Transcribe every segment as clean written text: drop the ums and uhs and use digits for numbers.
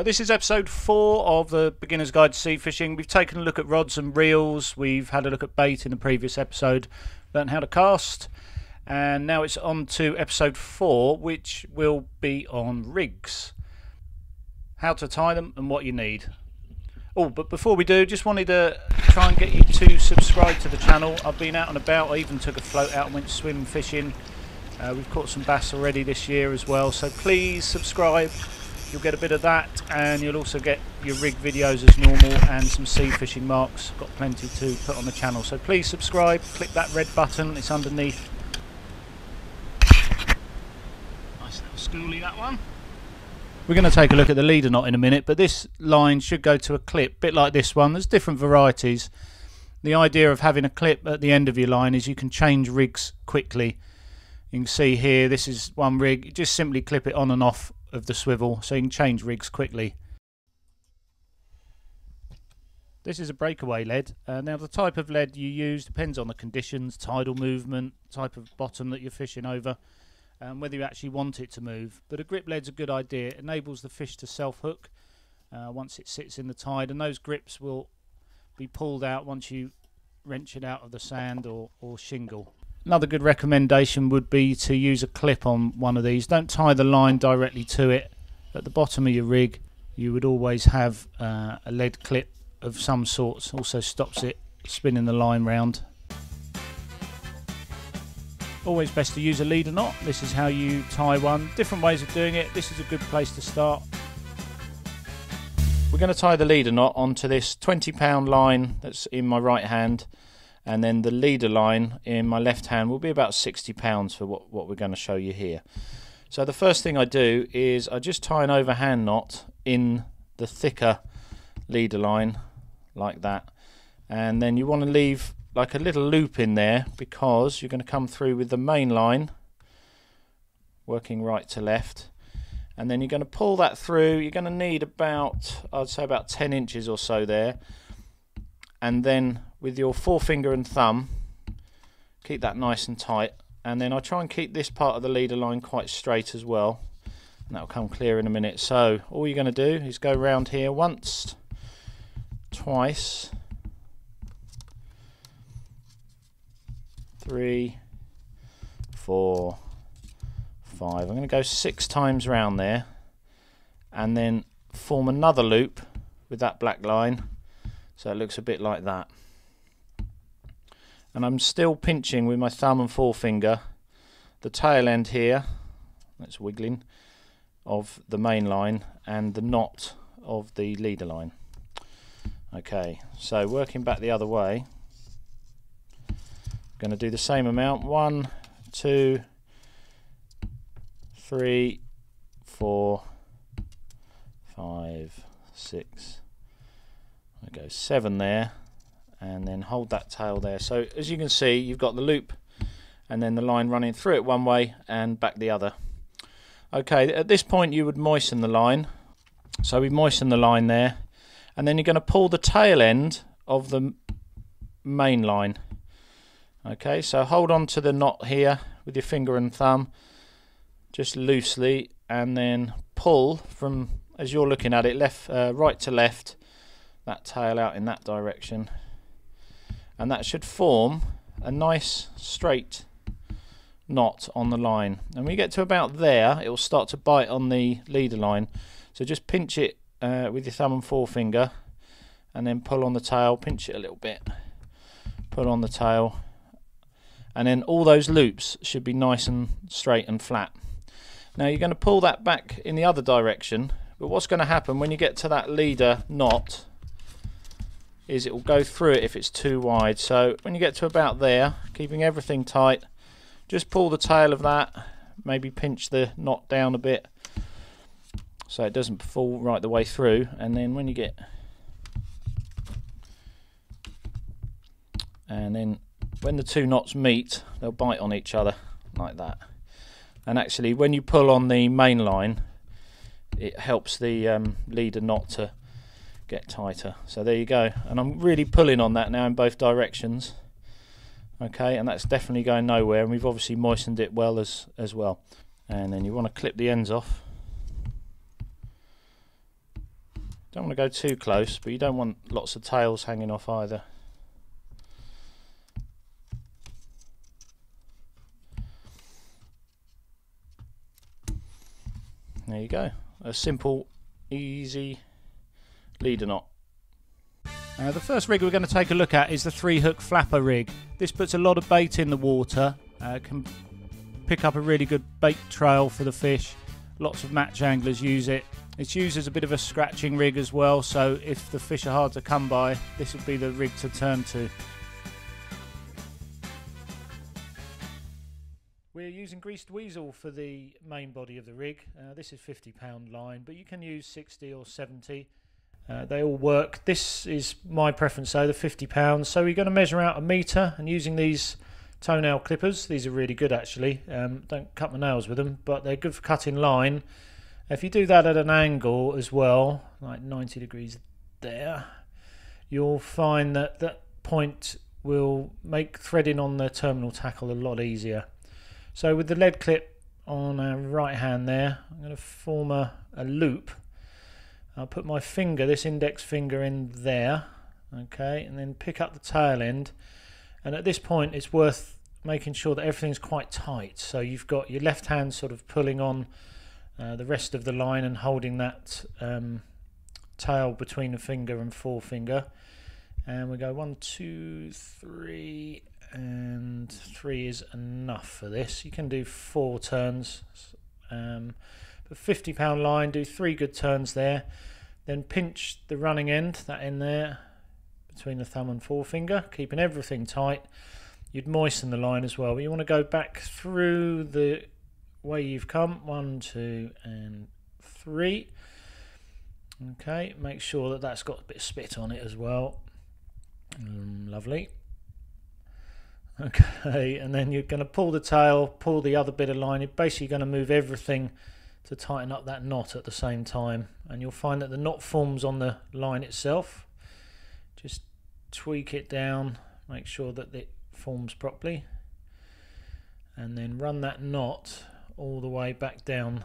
This is episode 4 of the Beginner's Guide to Sea Fishing. We've taken a look at rods and reels, we've had a look at bait in the previous episode, learned how to cast, and now it's on to episode 4, which will be on rigs. How to tie them and what you need. Oh, but before we do, just wanted to try and get you to subscribe to the channel. I've been out and about, I even took a float out and went swim fishing. We've caught some bass already this year as well, so please subscribe. You'll get a bit of that, and you'll also get your rig videos as normal and some sea fishing marks. Got plenty to put on the channel, so please subscribe, click that red button, it's underneath. Nice little schoolie, that one. We're going to take a look at the leader knot in a minute, but this line should go to a clip, a bit like this one. There's different varieties. The idea of having a clip at the end of your line is you can change rigs quickly. You can see here, this is one rig, you just simply clip it on and off of the swivel so you can change rigs quickly. This is a breakaway lead. Now the type of lead you use depends on the conditions, tidal movement, type of bottom that you're fishing over, and whether you actually want it to move. But a grip lead's a good idea. It enables the fish to self-hook once it sits in the tide, and those grips will be pulled out once you wrench it out of the sand or shingle. Another good recommendation would be to use a clip on one of these. Don't tie the line directly to it. At the bottom of your rig you would always have a lead clip of some sort. Also stops it spinning the line round. Always best to use a leader knot. This is how you tie one. Different ways of doing it. This is a good place to start. We're going to tie the leader knot onto this 20-pound line that's in my right hand, and then the leader line in my left hand will be about 60 pounds for what we're going to show you here. So the first thing I do is I just tie an overhand knot in the thicker leader line like that, and then you want to leave like a little loop in there because you're going to come through with the main line working right to left, and then you're going to pull that through. You're going to need about, I'd say about 10 inches or so there, and then with your forefinger and thumb keep that nice and tight, and then I try and keep this part of the leader line quite straight as well, and that'll come clear in a minute. So all you're going to do is go around here once, twice, 3, 4, 5. I'm going to go 6 times round there, and then form another loop with that black line so it looks a bit like that. And I'm still pinching with my thumb and forefinger the tail end here, that's wiggling, of the main line and the knot of the leader line. Okay, so working back the other way, I'm going to do the same amount. 1, 2, 3, 4, 5, 6. I go 7 there, and then hold that tail there. So as you can see, you've got the loop and then the line running through it one way and back the other. Okay, at this point you would moisten the line. So we've moistened the line there, and then you're going to pull the tail end of the main line. Okay, so hold on to the knot here with your finger and thumb just loosely, and then pull from, as you're looking at it, left, right to left, that tail out in that direction, and that should form a nice straight knot on the line. And when you get to about there, it will start to bite on the leader line, so just pinch it with your thumb and forefinger, and then pull on the tail, pinch it a little bit, pull on the tail, and then all those loops should be nice and straight and flat. Now you're going to pull that back in the other direction, but what's going to happen when you get to that leader knot is it will go through it if it's too wide. So when you get to about there, keeping everything tight, just pull the tail of that, maybe pinch the knot down a bit so it doesn't fall right the way through, and then when you get, and then when the two knots meet, they'll bite on each other like that. And actually when you pull on the main line, it helps the leader knot to get tighter. So there you go, and I'm really pulling on that now in both directions. Okay, and that's definitely going nowhere, and we've obviously moistened it well as well. And then you want to clip the ends off Don't want to go too close, but you don't want lots of tails hanging off either. There you go, a simple, easy leader knot. The first rig we're going to take a look at is the 3-hook flapper rig. This puts a lot of bait in the water, can pick up a really good bait trail for the fish. Lots of match anglers use it. It's used as a bit of a scratching rig as well, so if the fish are hard to come by, this would be the rig to turn to. We're using greased weasel for the main body of the rig. This is 50-pound line, but you can use 60 or 70. They all work. This is my preference though, the 50 pounds. So we're going to measure out 1 metre, and using these toenail clippers, these are really good actually. Don't cut my nails with them, but they're good for cutting line. If you do that at an angle as well, like 90 degrees there, you'll find that that point will make threading on the terminal tackle a lot easier. So with the lead clip on our right hand there, I'm going to form a loop. I'll put my finger, this index finger, in there, okay, and then pick up the tail end. And at this point it's worth making sure that everything's quite tight. So you've got your left hand sort of pulling on the rest of the line and holding that tail between the finger and forefinger. And we go 1, 2, 3, and 3 is enough for this. You can do 4 turns, but 50-pound line, do 3 good turns there. Then pinch the running end, that end there, between the thumb and forefinger, keeping everything tight. You'd moisten the line as well, but you want to go back through the way you've come. 1, 2, and 3. Okay, make sure that that's got a bit of spit on it as well. Lovely. Okay, and then you're going to pull the tail, pull the other bit of line. You're basically going to move everything to tighten up that knot at the same time, and you'll find that the knot forms on the line itself. Just tweak it down, make sure that it forms properly, and then run that knot all the way back down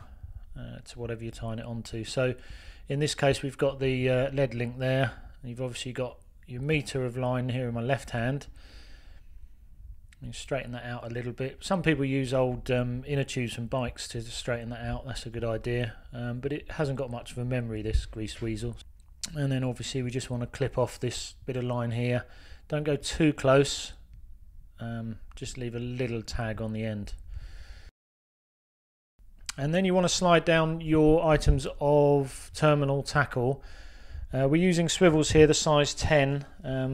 to whatever you're tying it onto. So in this case we've got the lead link there. You've obviously got your metre of line here in my left hand. You straighten that out a little bit. Some people use old inner tubes from bikes to straighten that out. That's a good idea, but it hasn't got much of a memory, this greased weasel. And then obviously we just want to clip off this bit of line here. Don't go too close, just leave a little tag on the end. And then you want to slide down your items of terminal tackle. We're using swivels here, the size 10.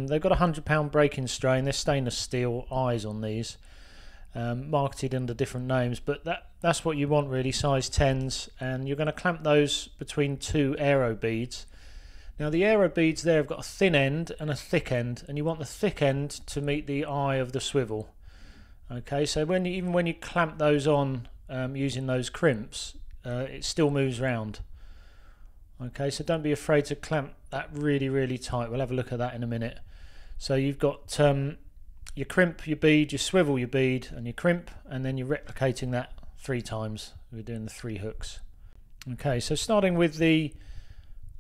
They've got a 100-pound breaking strain. They're stainless steel eyes on these, marketed under different names, but that's what you want really, size 10s. And you're going to clamp those between 2 aero beads. Now the aero beads there have got a thin end and a thick end, and you want the thick end to meet the eye of the swivel. Okay, so even when you clamp those on using those crimps, it still moves round. Okay, so don't be afraid to clamp that really tight. We'll have a look at that in a minute. So you've got your crimp, your bead, your swivel, your bead, and your crimp, and then you're replicating that 3 times. We're doing the 3 hooks. Okay, so starting with the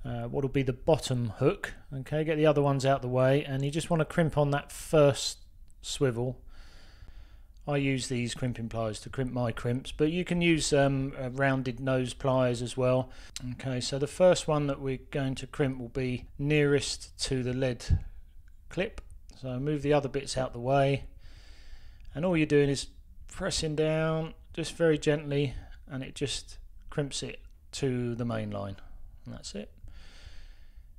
what will be the bottom hook. Okay, get the other ones out the way, and you just want to crimp on that first swivel. I use these crimping pliers to crimp my crimps, but you can use rounded nose pliers as well. Okay, so the first one that we're going to crimp will be nearest to the lead clip. So move the other bits out the way, and all you're doing is pressing down just very gently, and it just crimps it to the main line, and that's it.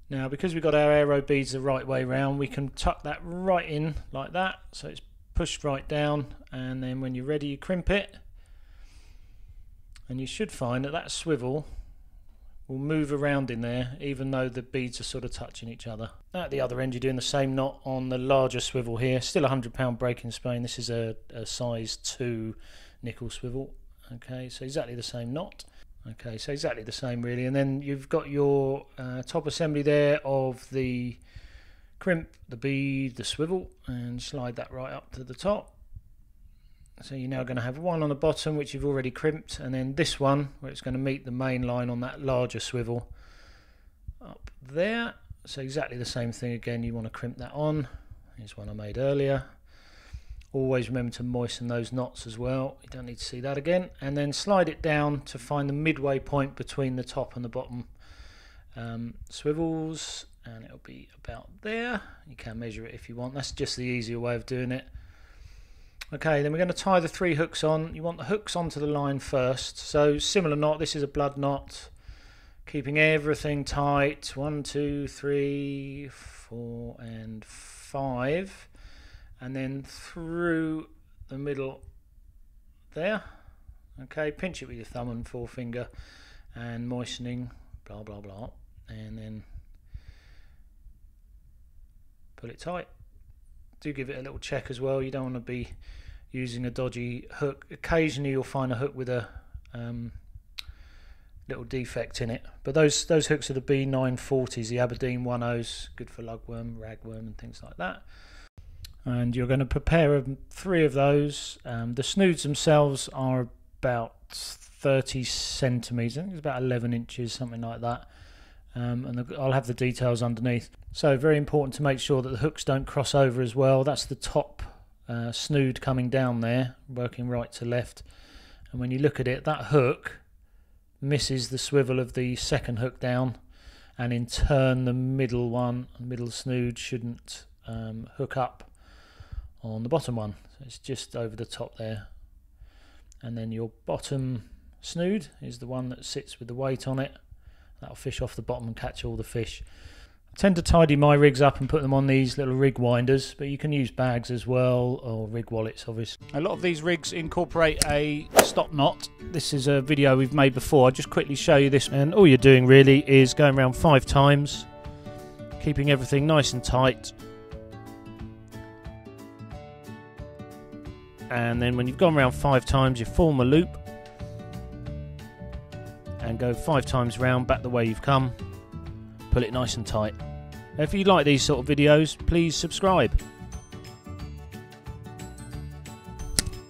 Now because we've got our aero beads the right way round, we can tuck that right in like that, so it's pushed right down, and then when you're ready you crimp it, and you should find that that swivel will move around in there even though the beads are sort of touching each other. At the other end you're doing the same knot on the larger swivel here, still a 100-pound breaking strain. This is a size 2 nickel swivel. Okay, so exactly the same knot. Okay, so exactly the same really, and then you've got your top assembly there of the crimp, the bead, the swivel, and slide that right up to the top. So you're now going to have one on the bottom which you've already crimped, and then this one where it's going to meet the main line on that larger swivel up there. So exactly the same thing again, you want to crimp that on. Here's one I made earlier. Always remember to moisten those knots as well, you don't need to see that again. And then slide it down to find the midway point between the top and the bottom swivels, and it'll be about there. You can measure it if you want, that's just the easier way of doing it. Okay, then we're going to tie the 3 hooks on. You want the hooks onto the line first, so similar knot, this is a blood knot, keeping everything tight. 1, 2, 3, 4 and 5, and then through the middle there. Okay, pinch it with your thumb and forefinger and moistening, blah blah blah, and then pull it tight. Do give it a little check as well, you don't want to be using a dodgy hook. Occasionally you'll find a hook with a little defect in it, but those hooks are the B940s, the Aberdeen 10s, good for lugworm, ragworm and things like that. And you're going to prepare 3 of those. The snoods themselves are about 30 centimeters, I think it's about 11 inches, something like that, and I'll have the details underneath. So very important to make sure that the hooks don't cross over as well. That's the top snood coming down there, working right to left, and when you look at it, that hook misses the swivel of the second hook down, and in turn the middle snood shouldn't hook up on the bottom one, so it's just over the top there. And then your bottom snood is the one that sits with the weight on it, that'll fish off the bottom and catch all the fish. I tend to tidy my rigs up and put them on these little rig winders, but you can use bags as well, or rig wallets obviously. A lot of these rigs incorporate a stop knot. This is a video we've made before, I'll just quickly show you this, and all you're doing really is going around 5 times, keeping everything nice and tight. And then when you've gone around 5 times, you form a loop and go 5 times round back the way you've come. Pull it nice and tight. If you like these sort of videos, please subscribe.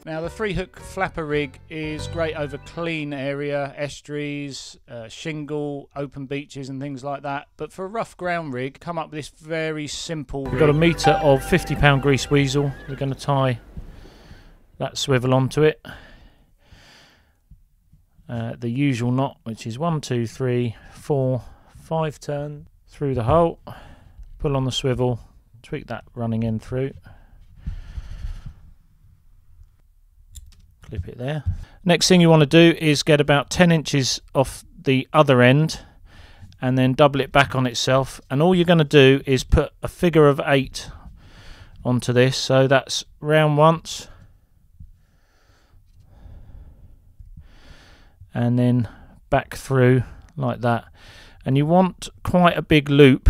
Now the 3-hook flapper rig is great over clean area, estuaries, shingle, open beaches and things like that. But for a rough ground rig, come up with this very simple rig. We've got a metre of 50-pound grease weasel. We're going to tie that swivel onto it. The usual knot, which is 1, 2, 3, 4, 5 turn through the hole, pull on the swivel, tweak that running end through, clip it there. Next thing you want to do is get about 10 inches off the other end and then double it back on itself, and all you're going to do is put a figure of 8 onto this, so that's round once and then back through like that. And you want quite a big loop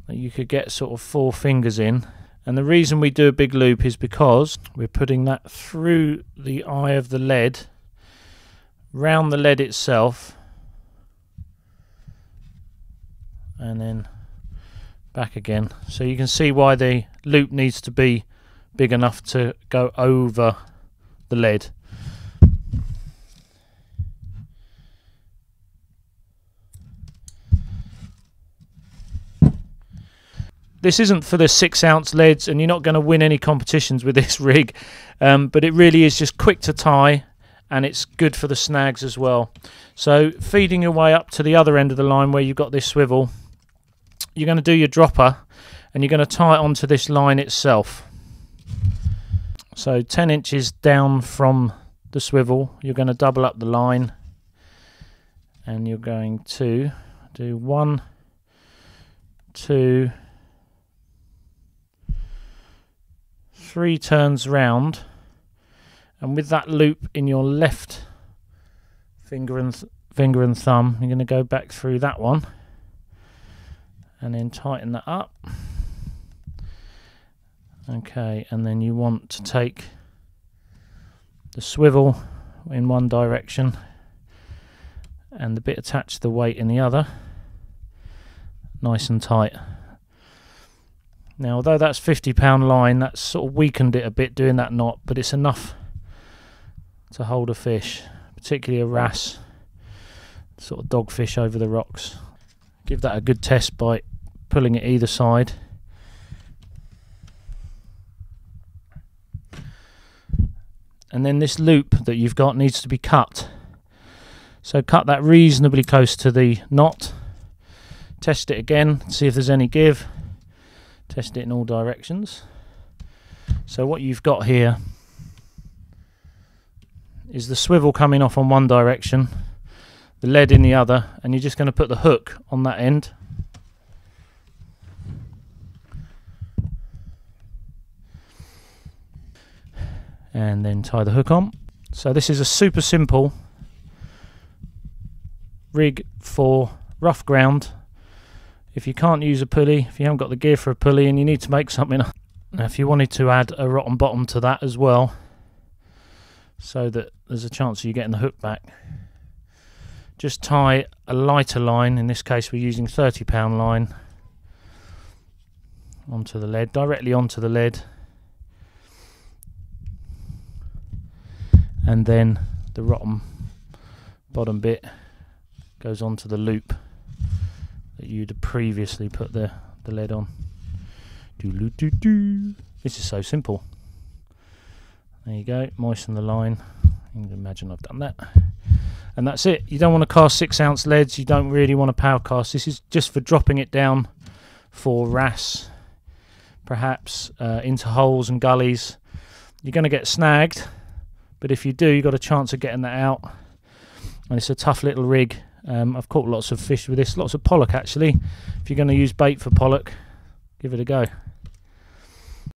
that you could get sort of 4 fingers in, and the reason we do a big loop is because we're putting that through the eye of the lead, round the lead itself, and then back again. So you can see why the loop needs to be big enough to go over the lead. This isn't for the 6-ounce leads, and you're not going to win any competitions with this rig, but it really is just quick to tie, and it's good for the snags as well. So feeding your way up to the other end of the line where you've got this swivel, you're going to do your dropper and you're going to tie it onto this line itself. So 10 inches down from the swivel, you're going to double up the line and you're going to do 1, 2, 3 turns round, and with that loop in your left finger and thumb, you're going to go back through that one and then tighten that up. Okay, and then you want to take the swivel in one direction and the bit attached to the weight in the other, nice and tight. Now, although that's 50-pound line, that's sort of weakened it a bit doing that knot, but it's enough to hold a fish, particularly a wrasse, sort of dogfish over the rocks. give that a good test by pulling it either side. And then this loop that you've got needs to be cut. So cut that reasonably close to the knot. Test it again, see if there's any give. Test it in all directions. So what you've got here is the swivel coming off on one direction, the lead in the other, and you're just going to put the hook on that end. And then tie the hook on. So this is a super simple rig for rough ground. If you can't use a pulley, if you haven't got the gear for a pulley and you need to make something, now if you wanted to add a rotten bottom to that as well, so that there's a chance of you getting the hook back, just tie a lighter line, in this case we're using 30-pound line, onto the lead, directly onto the lead, and then the rotten bottom bit goes onto the loop that you'd previously put the lead on. This is so simple. There you go, moisten the line. You can imagine I've done that. And that's it. You don't want to cast 6-ounce leads, you don't really want to power cast. This is just for dropping it down for wrasse, perhaps into holes and gullies. You're going to get snagged, but if you do, you've got a chance of getting that out. And it's a tough little rig. I've caught lots of fish with this, lots of pollock actually. If you're going to use bait for pollock, give it a go.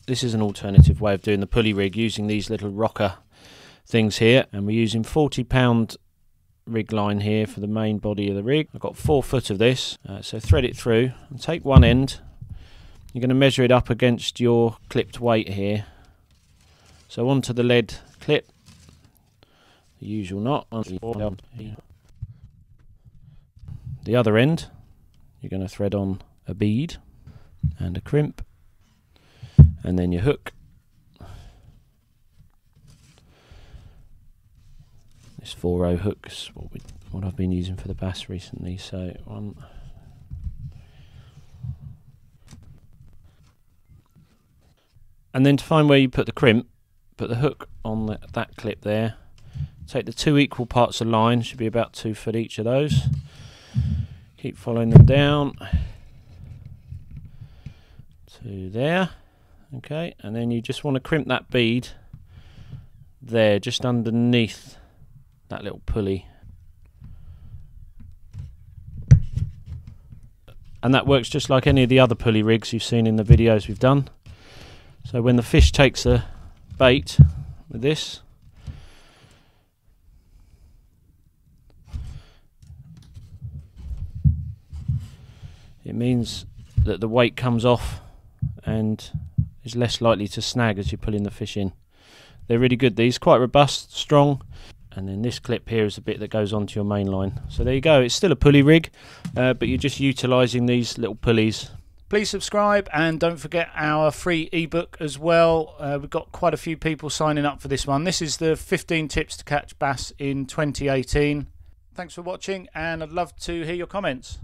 This is an alternative way of doing the pulley rig, using these little rocker things here, and we're using 40-pound rig line here for the main body of the rig. I've got 4 foot of this, so thread it through and take one end. You're going to measure it up against your clipped weight here. So onto the lead clip, the usual knot. The other end, you're going to thread on a bead and a crimp, and then your hook. This 4-row hook's what I've been using for the bass recently. So one, and then to find where you put the crimp, put the hook on that clip there. Take the 2 equal parts of line, should be about 2 foot each of those. Keep following them down to there. Okay, and then you just want to crimp that bead there, just underneath that little pulley. And that works just like any of the other pulley rigs you've seen in the videos we've done. So when the fish takes a bait with this, it means that the weight comes off and is less likely to snag as you're pulling the fish in. They're really good, these, quite robust, strong. And then this clip here is the bit that goes onto your main line. So there you go, it's still a pulley rig, but you're just utilising these little pulleys. Please subscribe, and don't forget our free ebook as well. We've got quite a few people signing up for this one. This is the 15 tips to catch bass in 2018. Thanks for watching, and I'd love to hear your comments.